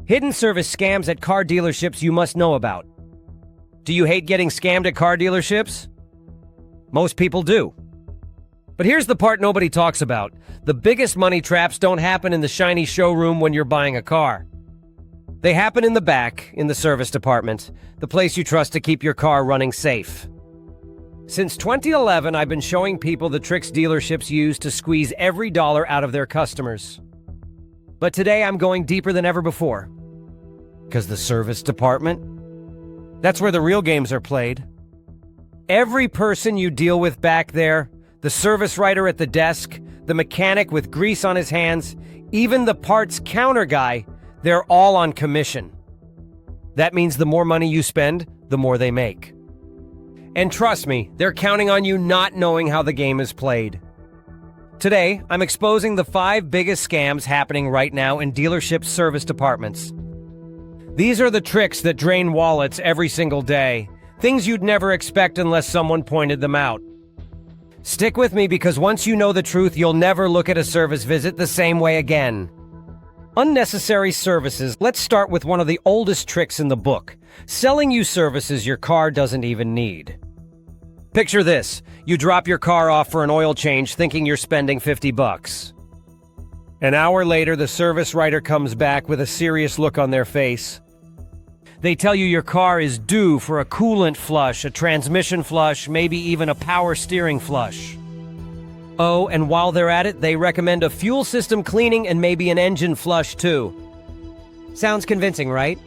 Hidden service scams at car dealerships you must know about. Do you hate getting scammed at car dealerships? Most people do. But here's the part nobody talks about. The biggest money traps don't happen in the shiny showroom when you're buying a car. They happen in the back, in the service department, the place you trust to keep your car running safe. Since 2011, I've been showing people the tricks dealerships use to squeeze every dollar out of their customers. But today I'm going deeper than ever before. Because the service department? That's where the real games are played. Every person you deal with back there, the service writer at the desk, the mechanic with grease on his hands, even the parts counter guy, they're all on commission. That means the more money you spend, the more they make. And trust me, they're counting on you not knowing how the game is played. Today, I'm exposing the 5 biggest scams happening right now in dealership service departments. These are the tricks that drain wallets every single day. Things you'd never expect unless someone pointed them out. Stick with me because once you know the truth, you'll never look at a service visit the same way again. Unnecessary services. Let's start with one of the oldest tricks in the book. Selling you services your car doesn't even need. Picture this. You drop your car off for an oil change thinking you're spending $50. An hour later, the service writer comes back with a serious look on their face. They tell you your car is due for a coolant flush, a transmission flush, maybe even a power steering flush. Oh, and while they're at it, they recommend a fuel system cleaning and maybe an engine flush too. Sounds convincing, right?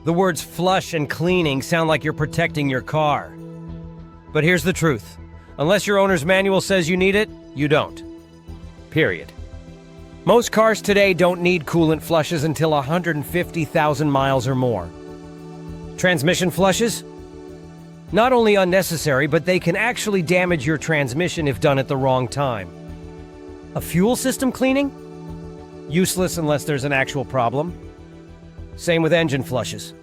The words flush and cleaning sound like you're protecting your car. But here's the truth. Unless your owner's manual says you need it, you don't. Period. Most cars today don't need coolant flushes until 150,000 miles or more. Transmission flushes? Not only unnecessary, but they can actually damage your transmission if done at the wrong time. A fuel system cleaning? Useless unless there's an actual problem. Same with engine flushes.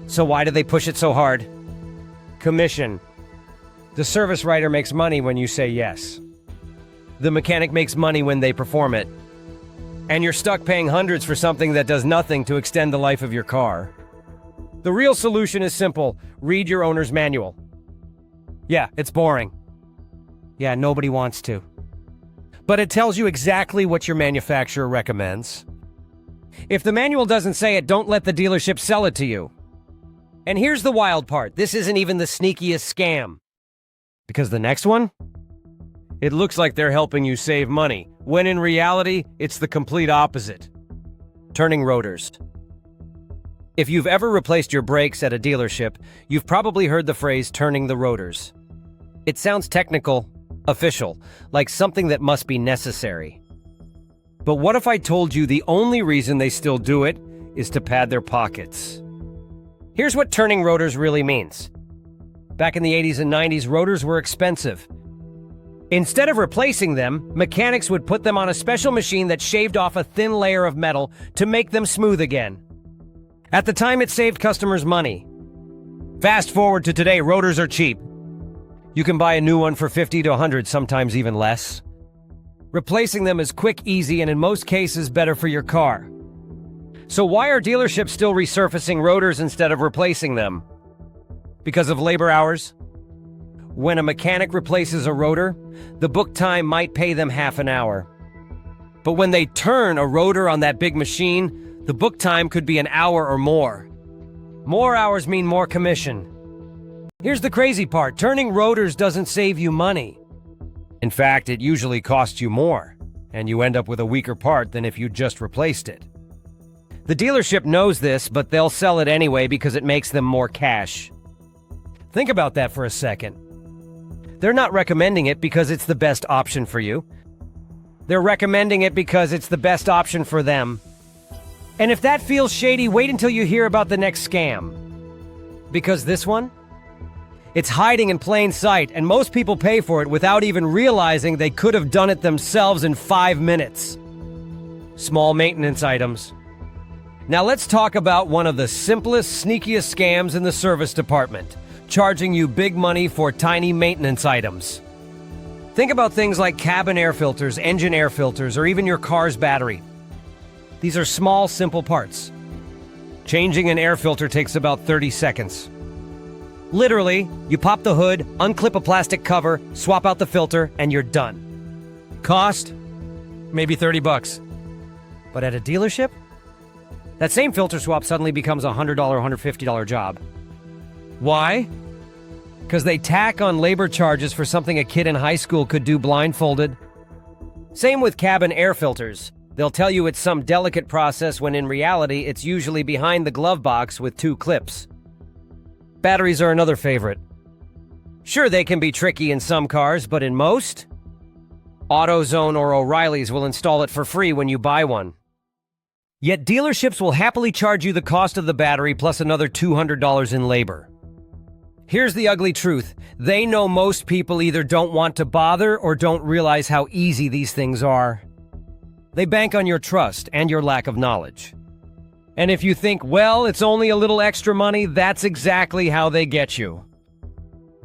So why do they push it so hard? Commission. The service writer makes money when you say yes. The mechanic makes money when they perform it. And you're stuck paying hundreds for something that does nothing to extend the life of your car. The real solution is simple. Read your owner's manual. Yeah, it's boring. Yeah, nobody wants to. But it tells you exactly what your manufacturer recommends. If the manual doesn't say it, don't let the dealership sell it to you. And here's the wild part. This isn't even the sneakiest scam. Because the next one? It looks like they're helping you save money, when in reality, it's the complete opposite. Turning rotors. If you've ever replaced your brakes at a dealership, you've probably heard the phrase turning the rotors. It sounds technical, official, like something that must be necessary. But what if I told you the only reason they still do it is to pad their pockets? Here's what turning rotors really means. Back in the 80s and 90s, rotors were expensive. Instead of replacing them, mechanics would put them on a special machine that shaved off a thin layer of metal to make them smooth again. At the time, it saved customers money. Fast forward to today, rotors are cheap. You can buy a new one for $50 to $100, sometimes even less. Replacing them is quick, easy, and in most cases, better for your car. So why are dealerships still resurfacing rotors instead of replacing them? Because of labor hours? When a mechanic replaces a rotor, the book time might pay them half an hour. But when they turn a rotor on that big machine, the book time could be an hour or more. More hours mean more commission. Here's the crazy part. Turning rotors doesn't save you money. In fact, it usually costs you more, and you end up with a weaker part than if you just replaced it. The dealership knows this, but they'll sell it anyway because it makes them more cash. Think about that for a second. They're not recommending it because it's the best option for you. They're recommending it because it's the best option for them. And if that feels shady, wait until you hear about the next scam. Because this one? It's hiding in plain sight, and most people pay for it without even realizing they could have done it themselves in 5 minutes. Small maintenance items. Now let's talk about one of the simplest, sneakiest scams in the service department. Charging you big money for tiny maintenance items. Think about things like cabin air filters, engine air filters, or even your car's battery. These are small, simple parts. Changing an air filter takes about 30 seconds. Literally, you pop the hood, unclip a plastic cover, swap out the filter, and you're done. Cost? Maybe 30 bucks. But at a dealership? That same filter swap suddenly becomes a $100, $150 job. Why? Because they tack on labor charges for something a kid in high school could do blindfolded. Same with cabin air filters. They'll tell you it's some delicate process when in reality it's usually behind the glove box with 2 clips. Batteries are another favorite. Sure, they can be tricky in some cars, but in most? AutoZone or O'Reilly's will install it for free when you buy one. Yet dealerships will happily charge you the cost of the battery plus another $200 in labor. Here's the ugly truth. They know most people either don't want to bother or don't realize how easy these things are. They bank on your trust and your lack of knowledge. And if you think, well, it's only a little extra money, that's exactly how they get you.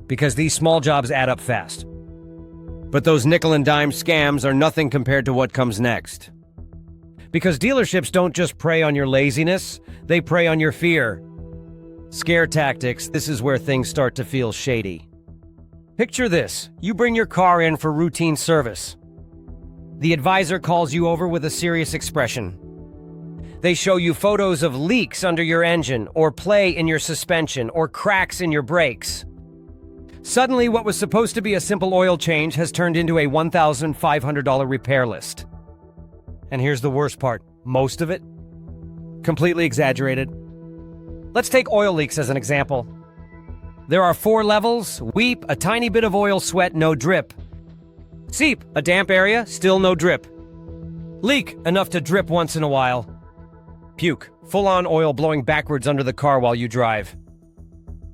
Because these small jobs add up fast. But those nickel and dime scams are nothing compared to what comes next. Because dealerships don't just prey on your laziness, they prey on your fear. Scare tactics, this is where things start to feel shady. Picture this, you bring your car in for routine service. The advisor calls you over with a serious expression. They show you photos of leaks under your engine, or play in your suspension, or cracks in your brakes. Suddenly, what was supposed to be a simple oil change has turned into a $1,500 repair list. And here's the worst part, most of it completely exaggerated. Let's take oil leaks as an example. There are 4 levels: weep, a tiny bit of oil sweat, no drip. Seep, a damp area, still no drip. Leak, enough to drip once in a while. Puke, full-on oil blowing backwards under the car while you drive.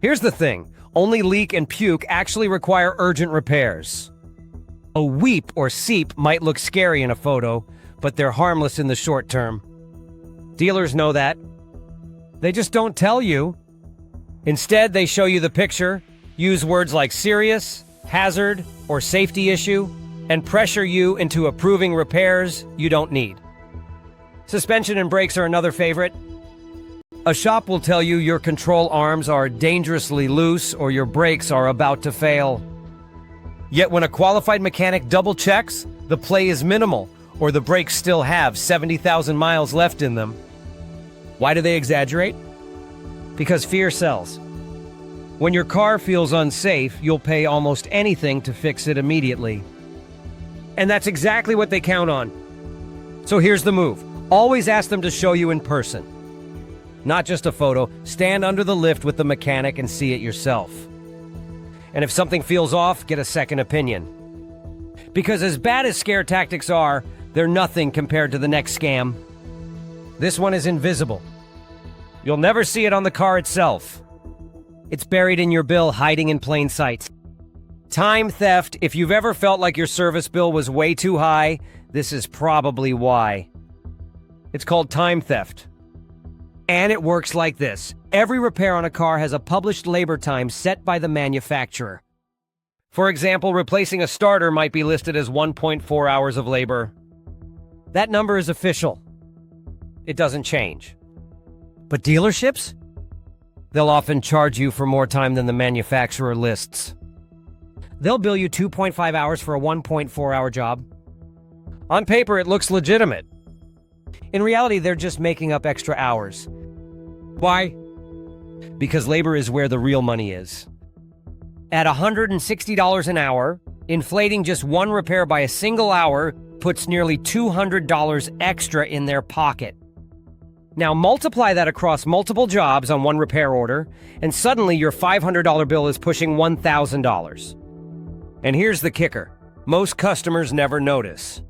Here's the thing, only leak and puke actually require urgent repairs. A weep or seep might look scary in a photo, but they're harmless in the short term. Dealers know that. They just don't tell you. Instead, they show you the picture, use words like serious, hazard, or safety issue, and pressure you into approving repairs you don't need. Suspension and brakes are another favorite. A shop will tell you your control arms are dangerously loose or your brakes are about to fail. Yet when a qualified mechanic double checks, the play is minimal, or the brakes still have 70,000 miles left in them. Why do they exaggerate? Because fear sells. When your car feels unsafe, you'll pay almost anything to fix it immediately. And that's exactly what they count on. So here's the move. Always ask them to show you in person. Not just a photo, stand under the lift with the mechanic and see it yourself. And if something feels off, get a second opinion. Because as bad as scare tactics are, they're nothing compared to the next scam. This one is invisible. You'll never see it on the car itself. It's buried in your bill, hiding in plain sight. Time theft. If you've ever felt like your service bill was way too high, this is probably why. It's called time theft. And it works like this. Every repair on a car has a published labor time set by the manufacturer. For example, replacing a starter might be listed as 1.4 hours of labor. That number is official. It doesn't change. But dealerships? They'll often charge you for more time than the manufacturer lists. They'll bill you 2.5 hours for a 1.4-hour job. On paper, it looks legitimate. In reality, they're just making up extra hours. Why? Because labor is where the real money is. At $160 an hour, inflating just one repair by a single hour puts nearly $200 extra in their pocket. Now multiply that across multiple jobs on one repair order, and suddenly your $500 bill is pushing $1,000. And here's the kicker. Most customers never notice.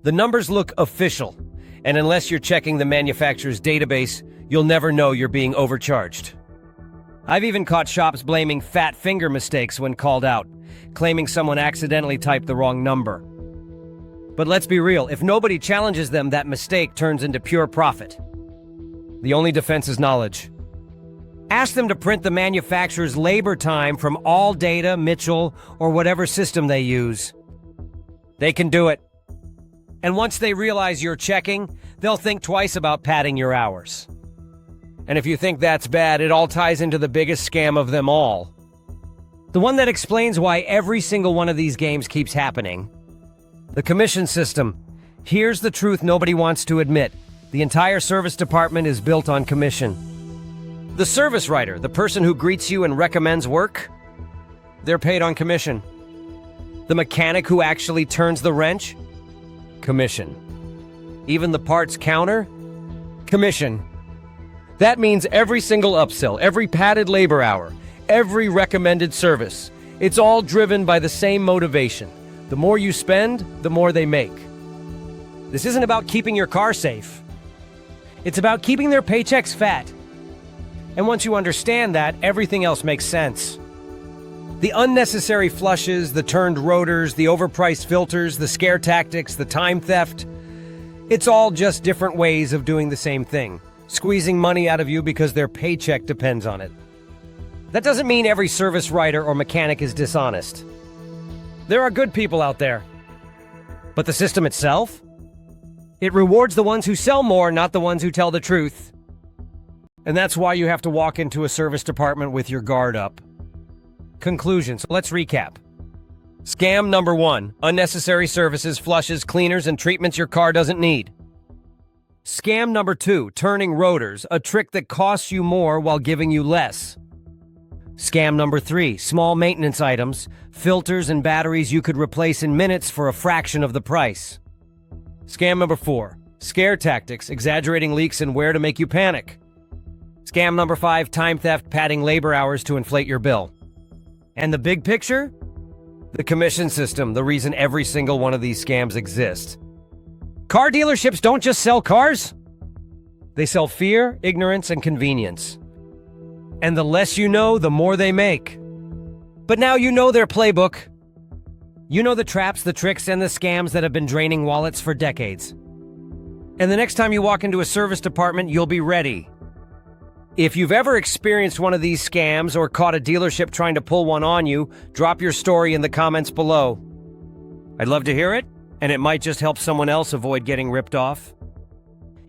The numbers look official, and unless you're checking the manufacturer's database, you'll never know you're being overcharged. I've even caught shops blaming fat finger mistakes when called out, claiming someone accidentally typed the wrong number. But let's be real, if nobody challenges them, that mistake turns into pure profit. The only defense is knowledge. Ask them to print the manufacturer's labor time from All Data, Mitchell, or whatever system they use. They can do it. And once they realize you're checking, they'll think twice about padding your hours. And if you think that's bad, it all ties into the biggest scam of them all. The one that explains why every single one of these games keeps happening. The commission system. Here's the truth nobody wants to admit. The entire service department is built on commission. The service writer, the person who greets you and recommends work, they're paid on commission. The mechanic who actually turns the wrench, commission. Even the parts counter, commission. That means every single upsell, every padded labor hour, every recommended service, it's all driven by the same motivation. The more you spend, the more they make. This isn't about keeping your car safe. It's about keeping their paychecks fat. And once you understand that, everything else makes sense. The unnecessary flushes, the turned rotors, the overpriced filters, the scare tactics, the time theft, it's all just different ways of doing the same thing, squeezing money out of you because their paycheck depends on it. That doesn't mean every service writer or mechanic is dishonest. There are good people out there. But the system itself? It rewards the ones who sell more, not the ones who tell the truth. And that's why you have to walk into a service department with your guard up. Conclusion. So let's recap. Scam number 1. Unnecessary services, flushes, cleaners, and treatments your car doesn't need. Scam number 2. Turning rotors, a trick that costs you more while giving you less. Scam number 3. Small maintenance items, filters and batteries you could replace in minutes for a fraction of the price. Scam number 4. Scare tactics, exaggerating leaks and wear to make you panic. Scam number 5. Time theft, padding labor hours to inflate your bill. And the big picture? The commission system, the reason every single one of these scams exist. Car dealerships don't just sell cars. They sell fear, ignorance, and convenience. And the less you know, the more they make. But now you know their playbook. You know the traps, the tricks, and the scams that have been draining wallets for decades. And the next time you walk into a service department, you'll be ready. If you've ever experienced one of these scams or caught a dealership trying to pull one on you, drop your story in the comments below. I'd love to hear it, and it might just help someone else avoid getting ripped off.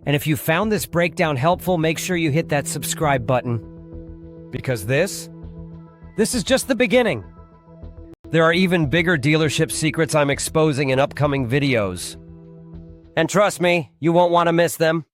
And if you found this breakdown helpful, make sure you hit that subscribe button. Because this is just the beginning. There are even bigger dealership secrets I'm exposing in upcoming videos. And trust me, you won't want to miss them.